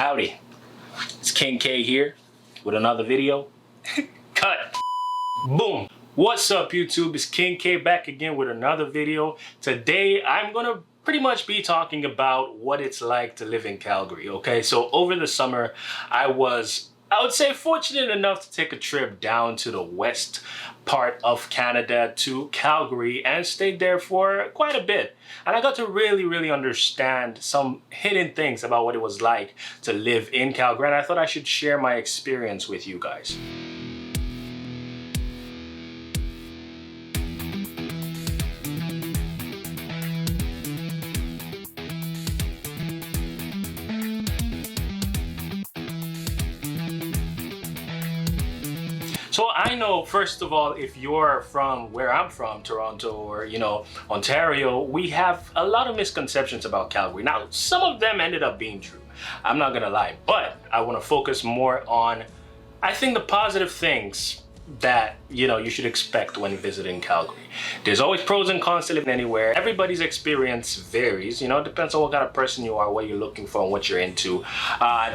Howdy, it's King K here with another video. Cut. Boom. What's up, YouTube? It's King K back again with another video. Today, I'm gonna pretty much be talking about what it's like to live in Calgary, okay? So over the summer, I would say fortunate enough to take a trip down to the west part of Canada to Calgary and stayed there for quite a bit. And I got to really understand some hidden things about what it was like to live in Calgary. And I thought I should share my experience with you guys. So I know, first of all, if you're from where I'm from, Toronto or, Ontario, we have a lot of misconceptions about Calgary. Now, some of them ended up being true. I'm not gonna lie, but I wanna focus more on, I think, the positive things that you should expect when visiting Calgary. There's always pros and cons to living anywhere. Everybody's experience varies, it depends on what kind of person you are, what you're looking for, and what you're into.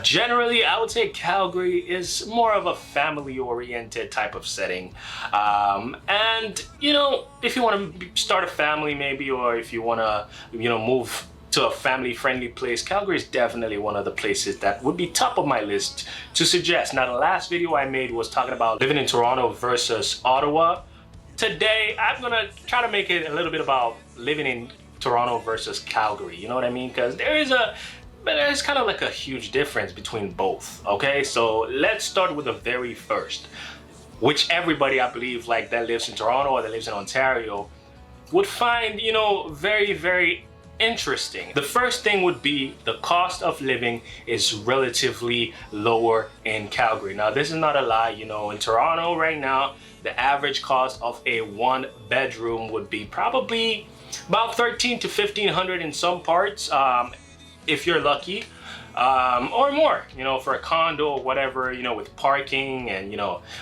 Generally, I would say Calgary is more of a family-oriented type of setting. And if you want to start a family maybe, or if you want to move to a family-friendly place, Calgary is definitely one of the places that would be top of my list to suggest. Now, the last video I made was talking about living in Toronto versus Ottawa. Today, I'm gonna try to make it a little bit about living in Toronto versus Calgary. You know what I mean? Because there's kind of like a huge difference between both. Okay, so let's start with the very first, which everybody, I believe, like that lives in Toronto or that lives in Ontario would find, very interesting. The first thing would be the cost of living is relatively lower in Calgary. Now, this is not a lie. In Toronto right now, the average cost of a one-bedroom would be probably about $1,300 to $1,500 in some parts, if you're lucky, or more, for a condo or whatever, with parking and,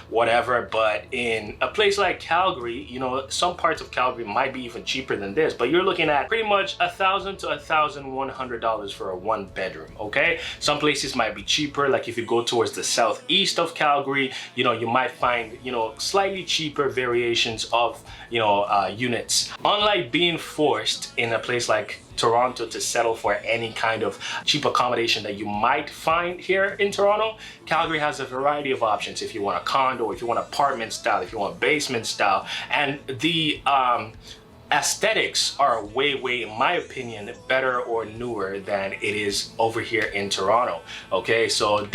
whatever. But in a place like Calgary, some parts of Calgary might be even cheaper than this, but you're looking at pretty much $1,000 to $1,100 for a one bedroom, okay? Some places might be cheaper, like if you go towards the southeast of Calgary, you might find, slightly cheaper variations of, units. Unlike being forced in a place like Toronto to settle for any kind of cheap accommodation that you might find here in Toronto, Calgary has a variety of options. If you want a condo, if you want apartment style, if you want basement style, and the aesthetics are way, in my opinion, better or newer than it is over here in Toronto. Okay, so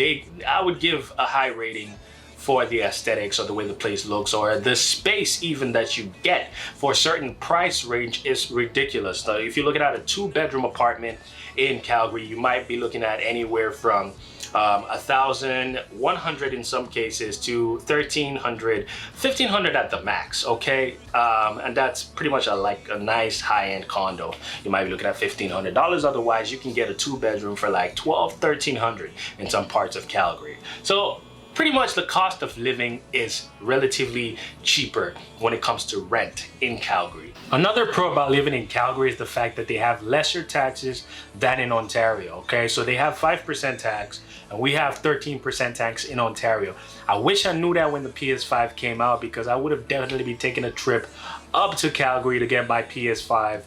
I would give a high rating for the aesthetics or the way the place looks, or the space even that you get for a certain price range is ridiculous. So if you're looking at a two-bedroom apartment in Calgary, you might be looking at anywhere from $1,100 in some cases to $1,300, $1,500 at the max, okay? And that's pretty much like a nice high-end condo. You might be looking at $1,500. Otherwise, you can get a two-bedroom for like $1,200, $1,300 in some parts of Calgary. So pretty much the cost of living is relatively cheaper when it comes to rent in Calgary. Another pro about living in Calgary is the fact that they have lesser taxes than in Ontario, okay? So they have 5% tax and we have 13% tax in Ontario. I wish I knew that when the PS5 came out, because I would have definitely been taking a trip up to Calgary to get my PS5,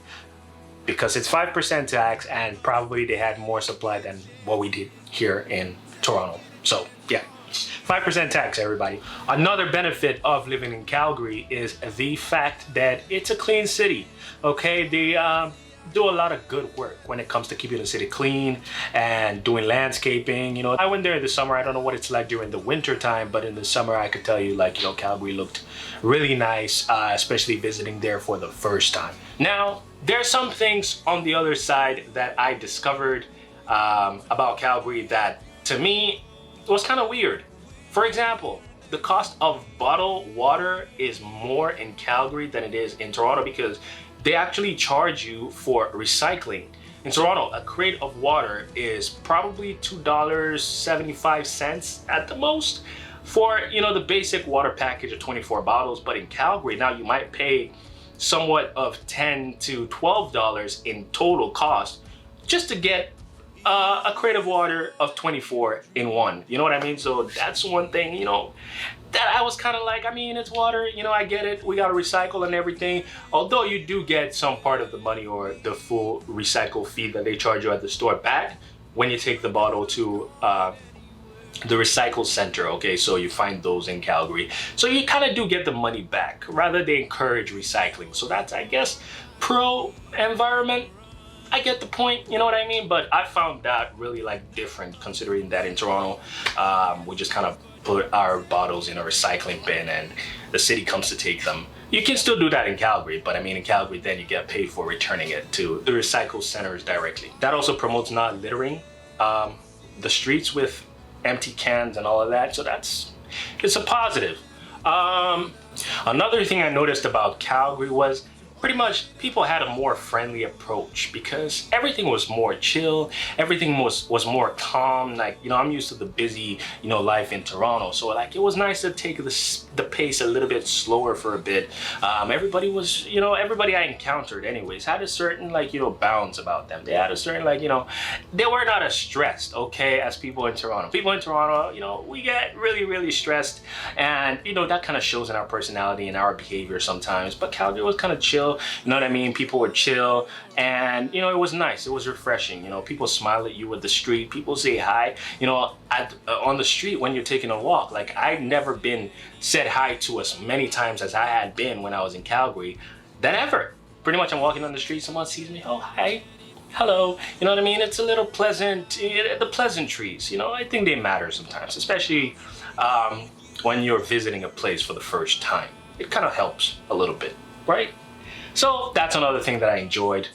because it's 5% tax and probably they had more supply than what we did here in Toronto. So yeah. 5% tax, everybody. Another benefit of living in Calgary is the fact that it's a clean city, okay? They do a lot of good work when it comes to keeping the city clean and doing landscaping. I went there in the summer. I don't know what it's like during the winter time, but in the summer I could tell you, Calgary looked really nice, especially visiting there for the first time. Now, there are some things on the other side that I discovered about Calgary that, to me, was kind of weird. For example, the cost of bottled water is more in Calgary than it is in Toronto, because they actually charge you for recycling. In Toronto, a crate of water is probably $2.75 at the most for, the basic water package of 24 bottles. But in Calgary, now you might pay somewhat of $10 to $12 in total cost just to get a crate of water of 24 in one. You know what I mean? So that's one thing, you know, that I was kind of like, I mean, it's water, you know, I get it. We got to recycle and everything. Although you do get some part of the money or the full recycle fee that they charge you at the store back when you take the bottle to the recycle center. Okay, so you find those in Calgary. So you kind of do get the money back. Rather, they encourage recycling. So that's, I guess, pro environment. I get the point, you know what I mean? But I found that really like different, considering that in Toronto, we just kind of put our bottles in a recycling bin and the city comes to take them. You can still do that in Calgary, but I mean in Calgary then you get paid for returning it to the recycle centers directly. That also promotes not littering the streets with empty cans and all of that, so it's a positive. Another thing I noticed about Calgary was pretty much people had a more friendly approach because everything was more chill, everything was more calm. Like, you know, I'm used to the busy, you know, life in Toronto, so like it was nice to take the pace a little bit slower for a bit. Everybody was, you know, everybody I encountered anyways had a certain like, you know, bounds about them. They had a certain like, you know, they were not as stressed, okay, as people in Toronto. People in Toronto, you know, we get really stressed, and you know that kind of shows in our personality and our behavior sometimes. But Calgary was kind of chill. You know what I mean? People were chill, and you know, it was nice. It was refreshing. You know, people smile at you at the street. People say hi. You know, on the street when you're taking a walk. Like, I've never been said hi to as many times as I had been when I was in Calgary than ever. Pretty much, I'm walking on the street, someone sees me. Oh, hi. Hello. You know what I mean? It's a little pleasant. The pleasantries, you know, I think they matter sometimes, especially when you're visiting a place for the first time. It kind of helps a little bit, right? So that's another thing that I enjoyed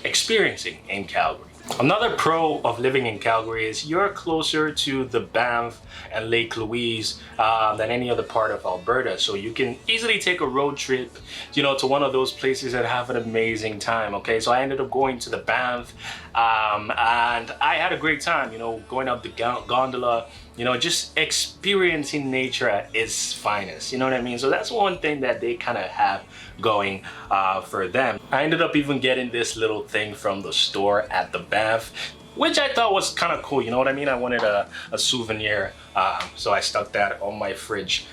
experiencing in Calgary. Another pro of living in Calgary is you're closer to the Banff and Lake Louise than any other part of Alberta. So you can easily take a road trip, you know, to one of those places and have an amazing time, okay? So I ended up going to the Banff and I had a great time, you know, going up the gondola, you know, just experiencing nature at its finest, you know what I mean? So that's one thing that they kind of have going for them. I ended up even getting this little thing from the store at the Banff, which I thought was kind of cool, you know what I mean? I wanted a souvenir, so I stuck that on my fridge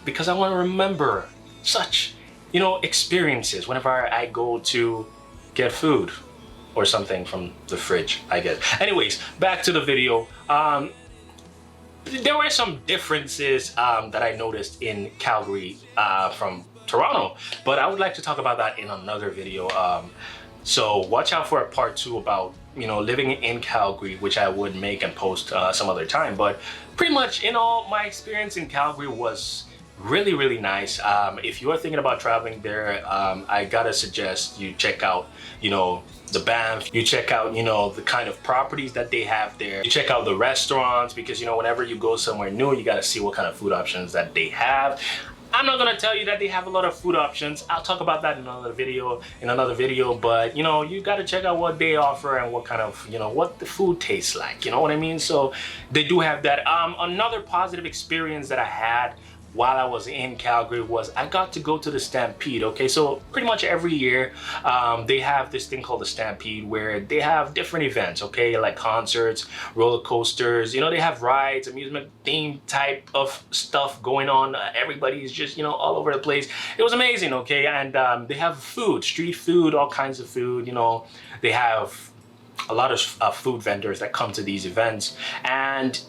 because I want to remember such, you know, experiences whenever I go to get food or something from the fridge, I guess. Anyways, back to the video. There were some differences that I noticed in Calgary from Toronto, but I would like to talk about that in another video. So watch out for a part 2 about, you know, living in Calgary, which I would make and post some other time. But pretty much in all, my experience in Calgary was really nice. If you are thinking about traveling there, I gotta suggest you check out, you know, the Banff. You check out, you know, the kind of properties that they have there. You check out the restaurants, because, you know, whenever you go somewhere new, you gotta see what kind of food options that they have. I'm not gonna tell you that they have a lot of food options. I'll talk about that in another video, but you know, you gotta check out what they offer and what kind of, you know, what the food tastes like, you know what I mean? So they do have that. Another positive experience that I had while I was in Calgary was I got to go to the Stampede. Okay, so pretty much every year they have this thing called the Stampede, where they have different events, okay, like concerts, roller coasters, you know, they have rides, amusement theme type of stuff going on. Everybody's just, you know, all over the place. It was amazing, okay? And they have food, street food, all kinds of food, you know. They have a lot of food vendors that come to these events, and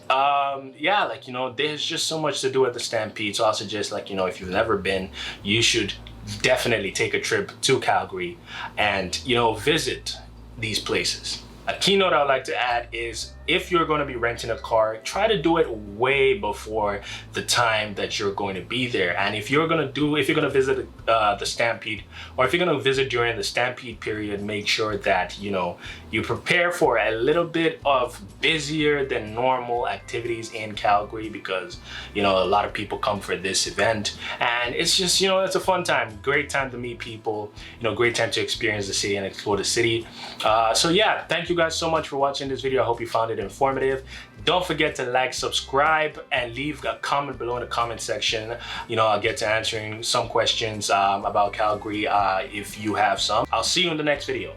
yeah, like, you know, there's just so much to do at the Stampede. So I'll suggest, like, you know, if you've never been, you should definitely take a trip to Calgary and, you know, visit these places. A keynote I would like to add is, if you're going to be renting a car, try to do it way before the time that you're going to be there. And if you're going to visit the Stampede, or if you're going to visit during the Stampede period, make sure that, you know, you prepare for a little bit of busier than normal activities in Calgary, because, you know, a lot of people come for this event, and it's just, you know, it's a fun time, great time to meet people, you know, great time to experience the city and explore the city. So yeah, thank you guys so much for watching this video. I hope you found it informative. Don't forget to like, subscribe, and leave a comment below in the comment section. You know, I'll get to answering some questions about Calgary if you have some. I'll see you in the next video.